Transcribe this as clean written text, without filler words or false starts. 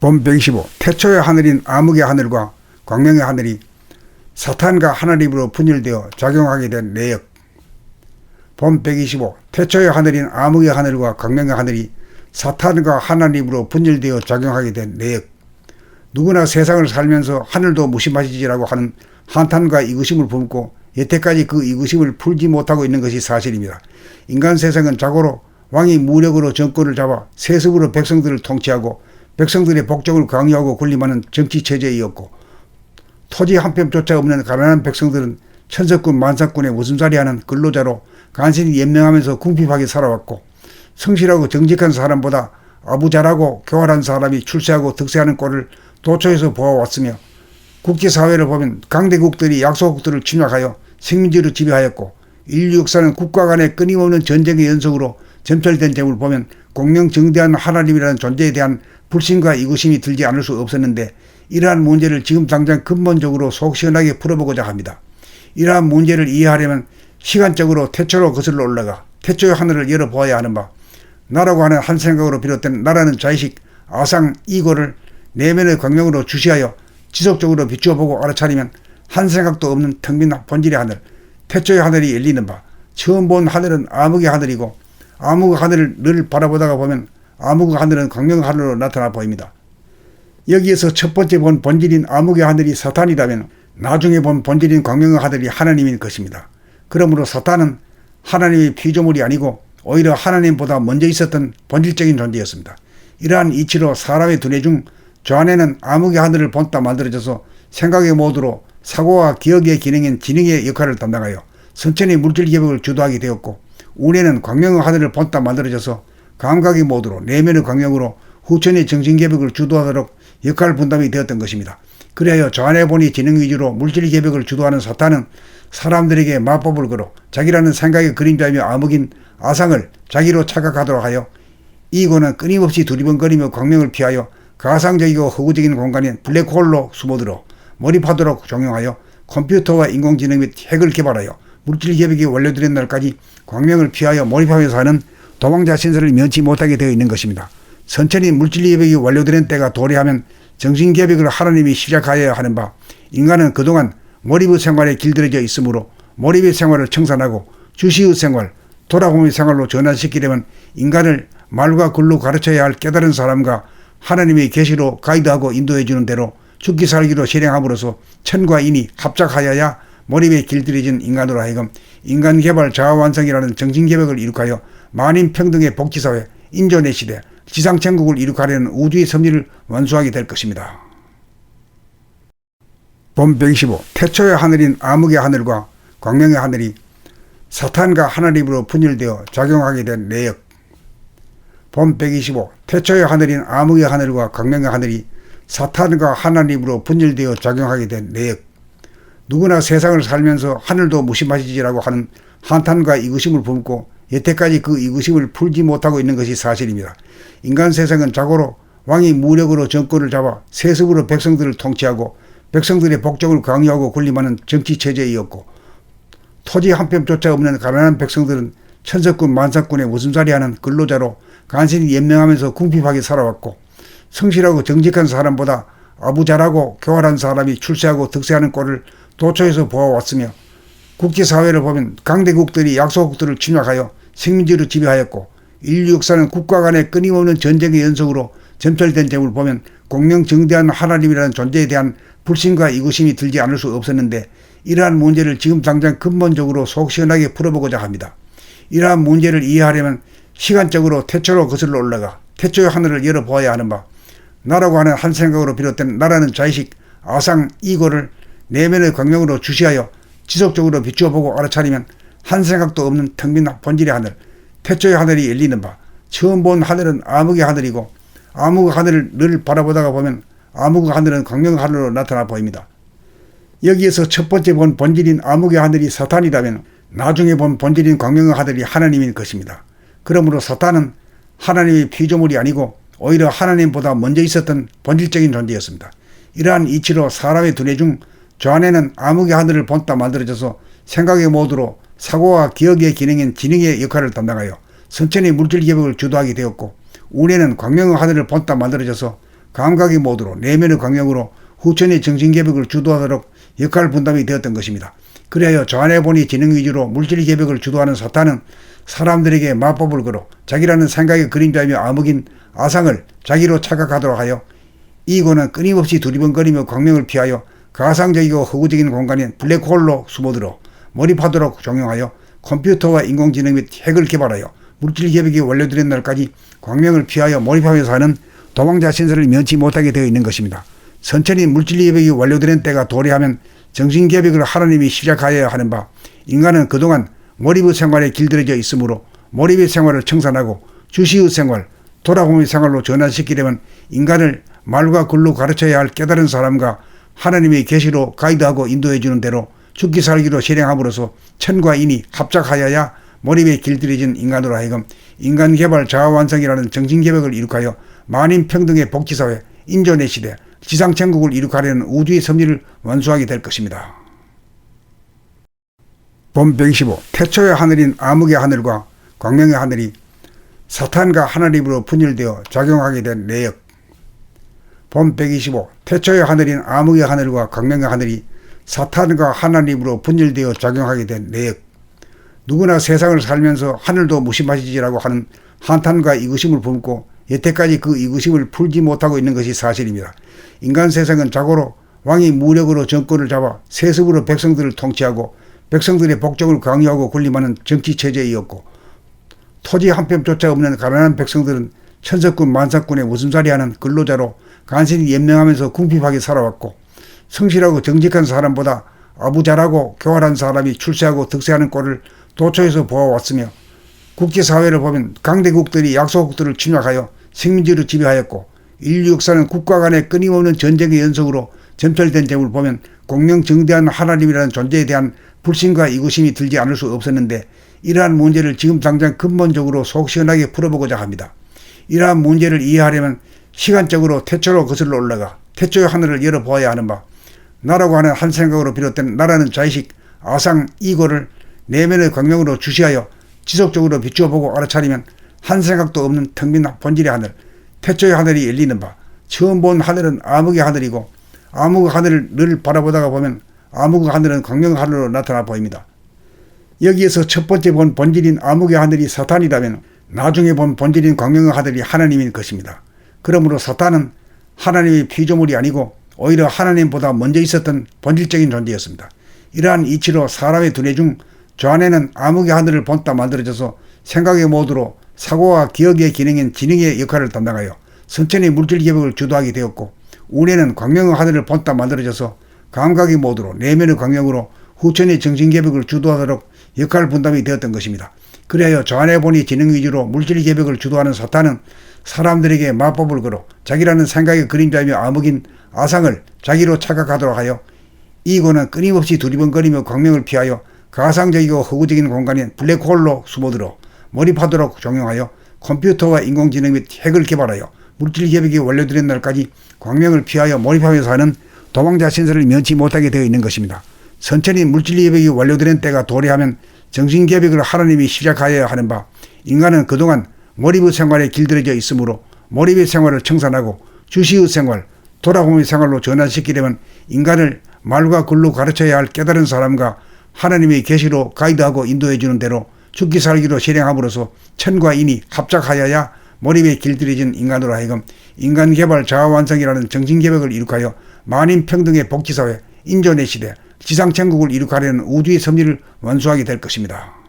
본 125 태초의 하늘인 암흑의 하늘과 광명의 하늘이 사탄과 하나님으로 분열되어 작용하게 된 내역. 본 125 태초의 하늘인 암흑의 하늘과 광명의 하늘이 사탄과 하나님으로 분열되어 작용하게 된 내역. 누구나 세상을 살면서 하늘도 무심하시지라고 하는 한탄과 이구심을 품고 여태까지 그 이구심을 풀지 못하고 있는 것이 사실입니다. 인간 세상은 자고로 왕이 무력으로 정권을 잡아 세습으로 백성들을 통치하고 백성들의 복종을 강요하고 군림하는 정치체제이었고, 토지 한 뼘조차 없는 가난한 백성들은 천석군 만석군의 웃음살이하는 근로자로 간신히 연명하면서 궁핍하게 살아왔고, 성실하고 정직한 사람보다 아부자라고 교활한 사람이 출세하고 득세하는 꼴을 도처에서 보아왔으며, 국제사회를 보면 강대국들이 약소국들을 침략하여 식민지로 지배하였고, 인류 역사는 국가 간의 끊임없는 전쟁의 연속으로 점철된 점을 보면 공명정대한 하나님이라는 존재에 대한 불신과 이구심이 들지 않을 수 없었는데, 이러한 문제를 지금 당장 근본적으로 속 시원하게 풀어보고자 합니다. 이러한 문제를 이해하려면 시간적으로 태초로 거슬러 올라가 태초의 하늘을 열어보아야 하는 바, 나라고 하는 한 생각으로 비롯된 나라는 자의식, 아상, 이고를 내면의 광명으로 주시하여 지속적으로 비추어보고 알아차리면 한 생각도 없는 텅 빈 본질의 하늘, 태초의 하늘이 열리는 바, 처음 본 하늘은 암흑의 하늘이고, 암흑의 하늘을 늘 바라보다가 보면 암흑의 하늘은 광명의 하늘로 나타나 보입니다. 여기에서 첫 번째 본 본질인 암흑의 하늘이 사탄이라면 나중에 본 본질인 광명의 하늘이 하나님인 것입니다. 그러므로 사탄은 하나님의 피조물이 아니고 오히려 하나님보다 먼저 있었던 본질적인 존재였습니다. 이러한 이치로 사람의 두뇌 중 좌뇌는 암흑의 하늘을 본따 만들어져서 생각의 모드로 사고와 기억의 기능인 지능의 역할을 담당하여 선천의 물질 개벽을 주도하게 되었고, 우뇌는 광명의 하늘을 본따 만들어져서 감각의 모드로 내면의 광명으로 후천의 정신 개벽을 주도하도록 역할 분담이 되었던 것입니다. 그리하여 좌뇌 본이 지능 위주로 물질 개벽을 주도하는 사탄은 사람들에게 마법을 걸어 자기라는 생각의 그림자이며 암흑인 아상을 자기로 착각하도록 하여, 이고는 끊임없이 두리번거리며 광명을 피하여 가상적이고 허구적인 공간인 블랙홀로 숨어들어 몰입하도록 종용하여 컴퓨터와 인공지능 및 핵을 개발하여 물질 개벽이 완료되는 날까지 광명을 피하여 몰입하면서 하는 도망자 신세를 면치 못하게 되어 있는 것입니다. 선천히 물질 개벽이 완료되는 때가 도래하면 정신 개벽을 하나님이 시작하여야 하는 바, 인간은 그동안 몰입의 생활에 길들여져 있으므로 몰입의 생활을 청산하고 주시의 생활, 돌아봄의 생활로 전환시키려면 인간을 말과 글로 가르쳐야 할 깨달은 사람과 하나님의 계시로 가이드하고 인도해 주는 대로 죽기 살기로 실행함으로써 천과 인이 합작하여야 몰입에 길들여진 인간으로 하여금 인간개발 자아완성이라는 정신개벽을 이룩하여 만인평등의 복지사회, 인존의 시대, 지상천국을 이룩하려는 우주의 섭리를 완수하게 될 것입니다. 본 125 태초의 하늘인 암흑의 하늘과 광명의 하늘이 사탄과 하나님으로 분열되어 작용하게 된 내역. 본 125 태초의 하늘인 암흑의 하늘과 광명의 하늘이 사탄과 하나님으로 분열되어 작용하게 된 내역. 누구나 세상을 살면서 하늘도 무심하시지라고 하는 한탄과 이구심을 품고 여태까지 그 이구심을 풀지 못하고 있는 것이 사실입니다. 인간 세상은 자고로 왕이 무력으로 정권을 잡아 세습으로 백성들을 통치하고 백성들의 복종을 강요하고 군림하는 정치체제이었고, 토지 한 뼘조차 없는 가난한 백성들은 천석군 만석군의 웃음살이하는 근로자로 간신히 연명하면서 궁핍하게 살아왔고, 성실하고 정직한 사람보다 아부자라고 교활한 사람이 출세하고 득세하는 꼴을 도처에서 보아왔으며, 국제사회를 보면 강대국들이 약소국들을 침략하여 식민지로 지배하였고, 인류 역사는 국가 간의 끊임없는 전쟁의 연속으로 점철된 점을 보면 공명정대한 하나님이라는 존재에 대한 불신과 이구심이 들지 않을 수 없었는데, 이러한 문제를 지금 당장 근본적으로 속 시원하게 풀어보고자 합니다. 이러한 문제를 이해하려면 시간적으로 태초로 거슬러 올라가 태초의 하늘을 열어보아야 하는 바, 나라고 하는 한 생각으로 비롯된 나라는 자의식, 아상, 이고를 내면의 광명으로 주시하여 지속적으로 비추어보고 알아차리면 한 생각도 없는 텅 빈 본질의 하늘, 태초의 하늘이 열리는 바, 처음 본 하늘은 암흑의 하늘이고, 암흑의 하늘을 늘 바라보다가 보면 암흑의 하늘은 광명의 하늘로 나타나 보입니다. 여기에서 첫 번째 본 본질인 암흑의 하늘이 사탄이라면 나중에 본 본질인 광명의 하늘이 하나님인 것입니다. 그러므로 사탄은 하나님의 피조물이 아니고 오히려 하나님보다 먼저 있었던 본질적인 존재였습니다. 이러한 이치로 사람의 두뇌 중 좌뇌는 암흑의 하늘을 본따 만들어져서 생각의 모드로 사고와 기억의 기능인 지능의 역할을 담당하여 선천의 물질 개벽을 주도하게 되었고, 우뇌는 광명의 하늘을 본따 만들어져서 감각의 모드로 내면의 광명으로 후천의 정신개벽을 주도하도록 역할 분담이 되었던 것입니다. 그리하여 자원해본이 지능 위주로 물질개벽을 주도하는 사탄은 사람들에게 마법을 걸어 자기라는 생각의 그림자이며 암흑인 아상을 자기로 착각하도록 하여 이고는 끊임없이 두리번거리며 광명을 피하여 가상적이고 허구적인 공간인 블랙홀로 숨어들어 몰입하도록 종용하여 컴퓨터와 인공지능 및 핵을 개발하여 물질개벽이 완료되는 날까지 광명을 피하여 몰입하면서 하는 도망자 신세를 면치 못하게 되어 있는 것입니다. 선천히 물질개벽이 완료되는 때가 도래하면 정신개벽을 하나님이 시작하여야 하는 바 인간은 그동안 몰입의 생활에 길들여져 있으므로 몰입의 생활을 청산하고 주시의 생활, 돌아봄의 생활로 전환시키려면 인간을 말과 글로 가르쳐야 할 깨달은 사람과 하나님의 계시로 가이드하고 인도해 주는 대로 죽기 살기로 실행함으로써 천과 인이 합작하여야 몰입에 길들여진 인간으로 하여금 인간개발 자아완성이라는 정신개벽을 이룩하여 만인평등의 복지사회, 인존의 시대, 지상천국을 이룩하려는 우주의 섭리를 완수하게 될 것입니다. 본 125. 태초의 하늘인 암흑의 하늘과 광명의 하늘이 사탄과 하나님으로 분열되어 작용하게 된 내역. 본 125. 태초의 하늘인 암흑의 하늘과 광명의 하늘이 사탄과 하나님으로 분열되어 작용하게 된 내역. 누구나 세상을 살면서 하늘도 무심하시지라고 하는 한탄과 이구심을 품고 여태까지 그 이구심을 풀지 못하고 있는 것이 사실입니다. 인간 세상은 자고로 왕이 무력으로 정권을 잡아 세습으로 백성들을 통치하고 백성들의 복종을 강요하고 군림하는 정치체제이었고 토지 한 뼘조차 없는 가난한 백성들은 천석군 만석군의 웃음살이하는 근로자로 간신히 연명하면서 궁핍하게 살아왔고 성실하고 정직한 사람보다 아부잘하고 교활한 사람이 출세하고 득세하는 꼴을 도처에서 보아왔으며 국제사회를 보면 강대국들이 약소국들을 침략하여 식민지로 지배하였고 인류 역사는 국가 간의 끊임없는 전쟁의 연속으로 점철된 점을 보면 공명정대한 하나님이라는 존재에 대한 불신과 이구심이 들지 않을 수 없었는데 이러한 문제를 지금 당장 근본적으로 속 시원하게 풀어보고자 합니다. 이러한 문제를 이해하려면 시간적으로 태초로 거슬러 올라가 태초의 하늘을 열어보아야 하는 바 나라고 하는 한 생각으로 비롯된 나라는 자의식, 아상, 이고를 내면의 광명으로 주시하여 지속적으로 비추어보고 알아차리면 한 생각도 없는 텅 빈 본질의 하늘, 태초의 하늘이 열리는 바 처음 본 하늘은 암흑의 하늘이고 암흑의 하늘을 늘 바라보다가 보면 암흑의 하늘은 광명의 하늘로 나타나 보입니다. 여기에서 첫 번째 본 본질인 암흑의 하늘이 사탄이라면 나중에 본 본질인 광명의 하늘이 하나님인 것입니다. 그러므로 사탄은 하나님의 피조물이 아니고 오히려 하나님보다 먼저 있었던 본질적인 존재였습니다. 이러한 이치로 사람의 두뇌 중 좌뇌는 암흑의 하늘을 본따 만들어져서 생각의 모드로 사고와 기억의 기능인 지능의 역할을 담당하여 선천의 물질개벽을 주도하게 되었고 우뇌는 광명의 하늘을 본따 만들어져서 감각의 모드로 내면의 광명으로 후천의 정신개벽을 주도하도록 역할 분담이 되었던 것입니다. 그리하여 좌뇌본이 지능 위주로 물질개벽을 주도하는 사탄은 사람들에게 마법을 걸어 자기라는 생각의 그림자이며 암흑인 아상을 자기로 착각하도록 하여 이고는 끊임없이 두리번거리며 광명을 피하여 가상적이고 허구적인 공간인 블랙홀로 숨어들어 몰입하도록 종용하여 컴퓨터와 인공지능 및 핵을 개발하여 물질개벽이 완료되는 날까지 광명을 피하여 몰입하면서 하는 도망자 신세를 면치 못하게 되어 있는 것입니다. 선천히 물질개벽이 완료되는 때가 도래하면 정신개벽을 하나님이 시작하여야 하는 바 인간은 그동안 몰입의 생활에 길들여져 있으므로 몰입의 생활을 청산하고 주시의 생활, 돌아봄의 생활로 전환시키려면 인간을 말과 글로 가르쳐야 할 깨달은 사람과 하나님의 계시로 가이드하고 인도해 주는 대로 죽기 살기로 실행함으로써 천과 인이 합작하여야 몰입에 길들여진 인간으로 하여금 인간개발 자아완성이라는 정신개벽을 이룩하여 만인평등의 복지사회, 인존의 시대, 지상천국을 이룩하려는 우주의 섭리를 완수하게 될 것입니다.